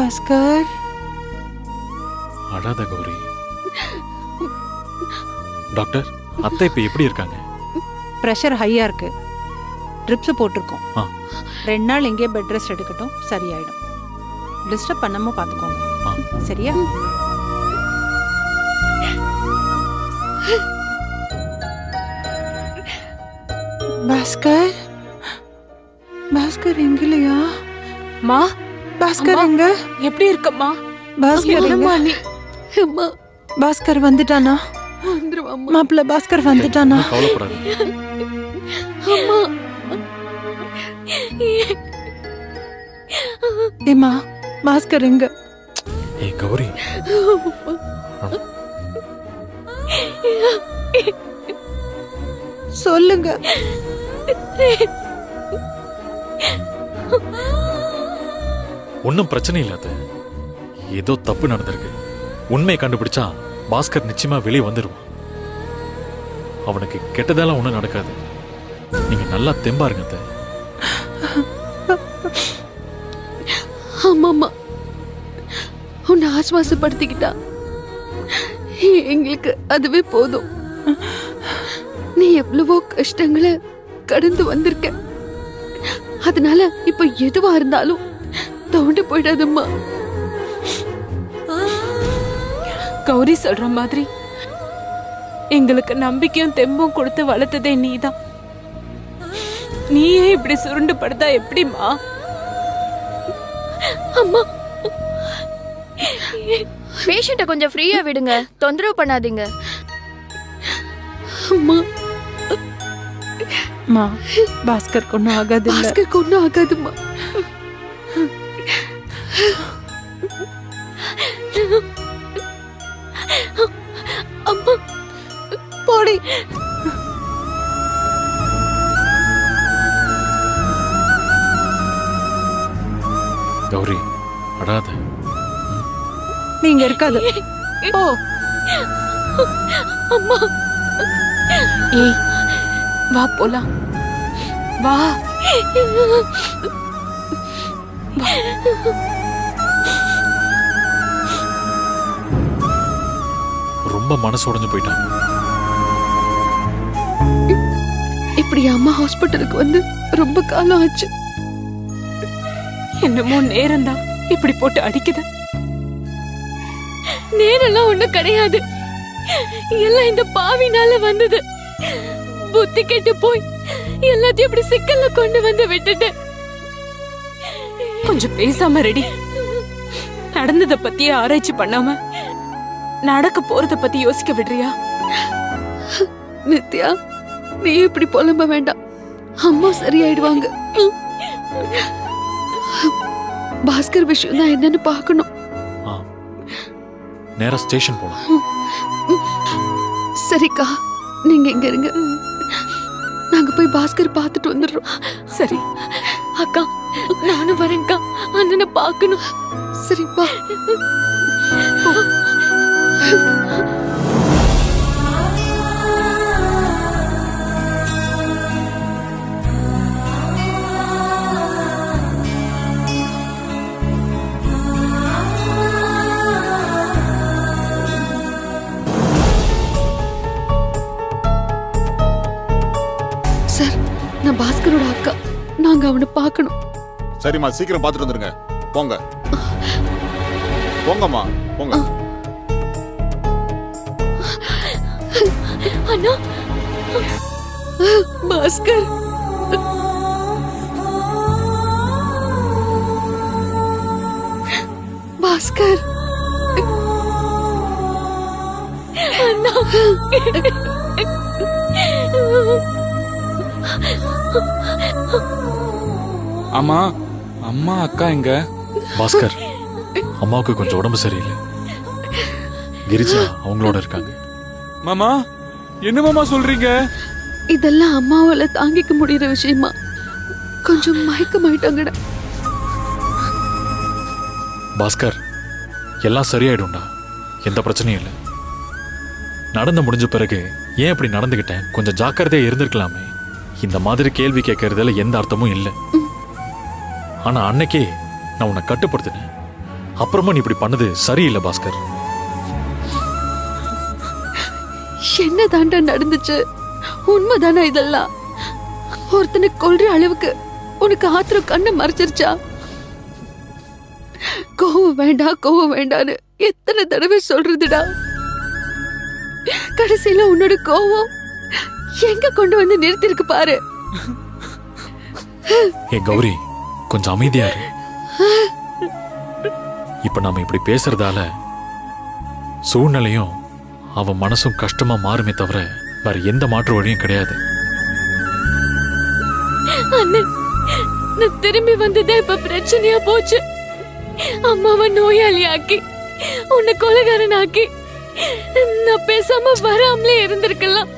பாஸ்கர், அழாத கௌரி. டாக்டர், அத்தை இப்ப எப்படி இருக்காங்க? பிரஷர் ஹையா இருக்கு. ட்ரிப்ஸ் போட்டிருக்கோம். ஆ. 2 நாள் எங்கே பெட் ரெஸ்ட் எடுக்கட்டும், சரியாயிடும். டிஸ்டர்ப் பண்ணாம பாத்துக்கோங்க. ஆ. சரியா? பாஸ்கர், பாஸ்கர் எங்க இல்லையா? மா, பாஸ்கர் அம்மா. எங்க? எப்படி இருக்கம்மா? பாஸ்கர் எங்க? அம்மா, அம்மா பாஸ்கர் வந்துட்டானா? வந்துருவாம்மா. மாப்பிள்ள பாஸ்கர் வந்துட்டானா? கவலைப்படாதீங்க. அம்மா, ஏமா, பாஸ்கர் எங்க? ஏய் கௌரி, சொல்லுங்க. ஒன்னும் பிரச்சனை இல்ல அத்தை. ஏதோ தப்பு நடந்திருக்கு. உண்மையை கண்டுபிடிச்சா பாஸ்கர் நிச்சயமா வெளியே வந்துருவான். அவனுக்கு கெட்டதெல்லாம் ஒண்ணும் நடக்காது. நீங்க நல்லா தெம்பா இருங்க அத்தை. ஆமாம்மா, உன்னை ஆஸ்வாசப்படுத்திக்கிட்டா எங்களுக்கு அதுவே போதும். நீ எவ்வளவோ கஷ்டங்களை கடந்து வந்திருக்க. அதனால இப்ப எதுவா இருந்தாலும் தோண்டு போயிடாதம்மா. கௌரி சொல்ற மாதிரி எங்களுக்கு நம்பிக்கையும் தெம்பும் கொடுத்து வளர்த்ததே நீதான். நீயே இப்படி சுருண்டு படுத்தா எப்படிமா? அம்மா, பேஷண்ட்ட கொஞ்சம் ஃப்ரீயா விடுங்க, தொந்தரவு பண்ணாதீங்க. அம்மா, மா, பாஸ்கர் ஒன்னும் ஆகாது. பாஸ்கருக்கு ஒன்றும் ஆகாதும்மா. அம்மா, போடி. கௌரி, அழாத. நீங்க இருக்காது. ஓ, அம்மா, ஏய், வா போலாம். வா. ரொம்ப மனசு உடைஞ்சு போயிட்டான். இப்படி அம்மா ஹாஸ்பிட்டலுக்கு வந்து ரொம்ப காலம் ஆச்சு. என்னமோ நேரம்தான் இப்படி போட்டு அடிக்குது. நேரெல்லாம் ஒண்ணும் கிடையாது, எல்லாம் இந்த பாவினால வந்தது. புத்தி கெட்டு போய் எல்லாத்தையும் இப்படி சிக்கல்ல கொண்டு வந்து விட்டுட்டு. கொஞ்சம் பேசாம ரெடி. நடந்தத பத்தியே ஆராய்ச்சி பண்ணாம நடக்க போறத பத்தி யோசிக்க விடுறியா? நித்யா, நீ இப்படி புலம்ப வேண்டாம். அம்மா சரியாயிடுவாங்க. பாஸ்கர் விஷயம் தான் என்னன்னு பார்க்கணும். நேரா ஸ்டேஷன் போலாம். சரிக்கா, நீங்க இங்க இருங்க. நாங்க போய் பாஸ்கர் பார்த்துட்டு வந்துடுறோம். சரி அக்கா, நானும் வரேன்க்கா. அண்ணனை பார்க்கணும். சரி வா. சார், நான் பாஸ்கரோட அக்கா. நாங்க அவனை பார்க்கணும். சரிம்மா, சீக்கிரம் பார்த்துட்டு வந்துருங்க. போங்க போங்கம்மா, போங்க. அண்ணா, பாஸ்கர். பாஸ்கர், அண்ணா. அம்மா, அம்மா அக்கா எங்க? பாஸ்கர், அம்மாவுக்கு கொஞ்சம் உடம்பு சரியில்லை. கிரிஜா அவங்களோட இருக்காங்க. மாமா, என்ன மாமா சொல்றீங்க? இதெல்லாம் அம்மாவால தாங்கிக்க முடியற விஷயமா? கொஞ்சம் மயக்கமாயிட்டாங்கடா. பாஸ்கர், எல்லாம் சரியாயிடும்டா. எந்த பிரச்சனையும் இல்லை. நடந்து முடிஞ்ச பிறகு ஏன் இப்படி நடந்துகிட்டேன், கொஞ்சம் ஜாக்கிரதையா இருந்திருக்கலாமே. இந்த மாதிரி கேள்வி கேட்கறதுல எந்த அர்த்தமும் இல்லை. ஆனா அன்னைக்கே நான் உன்னை கட்டுப்படுத்தினேன். அப்புறமா நீ இப்படி பண்ணது சரியில்லை பாஸ்கர். என்ன தாண்டா நடந்துச்சு? உண்மைதானா இதெல்லாம்? ஒருத்தனை கொல்ற அளவுக்கு உனக்கு ஆத்திரம் கண்ணை மறைச்சிருச்சா? கோவம் வேண்டான்னு எத்தனை தடவை சொல்றதுடா? கடைசியில உன்னோட கோவம் எங்க கொண்டு வந்து நிறுத்திருக்கு பாரு. ஏ கௌரி, கொஞ்சம் அமைதியா இரு. இப்ப நாம இப்படி பேசுறதால சூழ்நிலையும் அவன் மனசும் கஷ்டமா மாறுமே தவிர வேற எந்த மாற்று வழியும் கிடையாது. அண்ணன், நான் திரும்பி வந்ததே இப்ப பிரச்சனையா போச்சு. அம்மாவை நோயாளியாக்கி உன்னை கொலைகாரனாக்கி நான் பேசாம வராமலே இருந்திருக்கலாம்.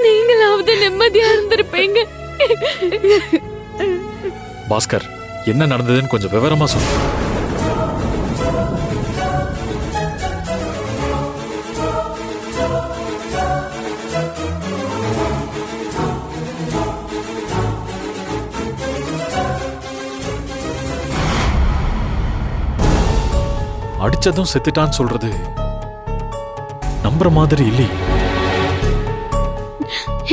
நீங்களாவது நிம்மதியா இருந்திருப்பீங்க. பாஸ்கர், என்ன நடந்ததுன்னு கொஞ்சம் விவரமா சொல்லு. அடிச்சதும் செத்துட்டான்னு சொல்றது நம்புற மாதிரி இல்லையே.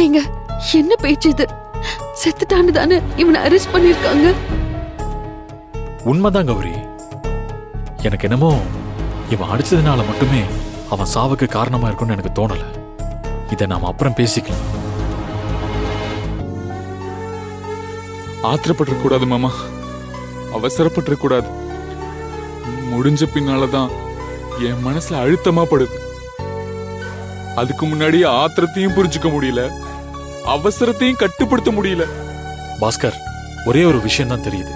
ஏங்க, என்ன பேச்சு இது? செத்துட்டான்னு தானே இவனை அரெஸ்ட் பண்ணிருக்காங்க. உண்மைதான் கௌரி. எனக்கு என்னமோ இவன் அடிச்சதுனால மட்டுமே அவன் சாவுக்கு காரணமா இருக்கும்னு எனக்கு தோணல. இதை நாம அப்புறம் பேசிக்கலாம். ஆத்திரப்பட்டு கூடாது மாமா, அவசரப்பட்டு கூடாது. முடிஞ்ச பின்னாலதான் என் மனசுல அழுத்தமா படுது. அதுக்கு முன்னாடி ஆத்திரத்தையும் புரிஞ்சுக்க முடியல, அவசரத்தையும் கட்டுப்படுத்த முடியல. பாஸ்கர், ஒரே ஒரு விஷயம் தான் தெரியுது.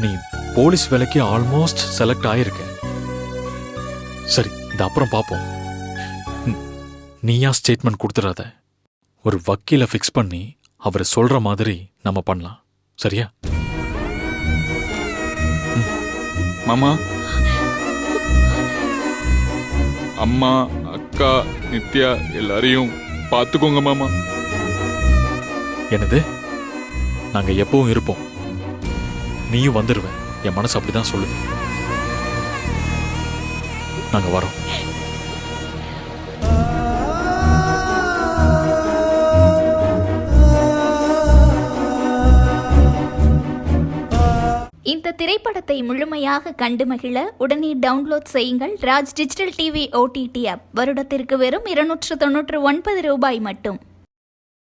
நீ போலீஸ் வேலைக்கு ஆல்மோஸ்ட் செலக்ட் ஆயிருக்க. சரி, இது அப்புறம் பாப்போம். நீயா ஸ்டேட்மெண்ட் கொடுத்துடாத. ஒரு வக்கீல ஃபிக்ஸ் பண்ணி அவர் சொல்ற மாதிரி நம்ம பண்ணலாம். சரியா? மாமா, அம்மா, அக்கா, நித்யா எல்லாரையும் பார்த்துக்கோங்க மாமா. என்னது? நாங்க எப்பவும் இருப்போம். நீயும் வந்துருவ. என் மனசு அப்படிதான் சொல்லுது. நாங்க வரோம். இந்த திரைப்படத்தை முழுமையாக கண்டு மகிழ உடனே டவுன்லோட் செய்யுங்கள் Raj digital TV OTT app. வருடத்திற்கு வெறும் 299 ரூபாய் மட்டும்.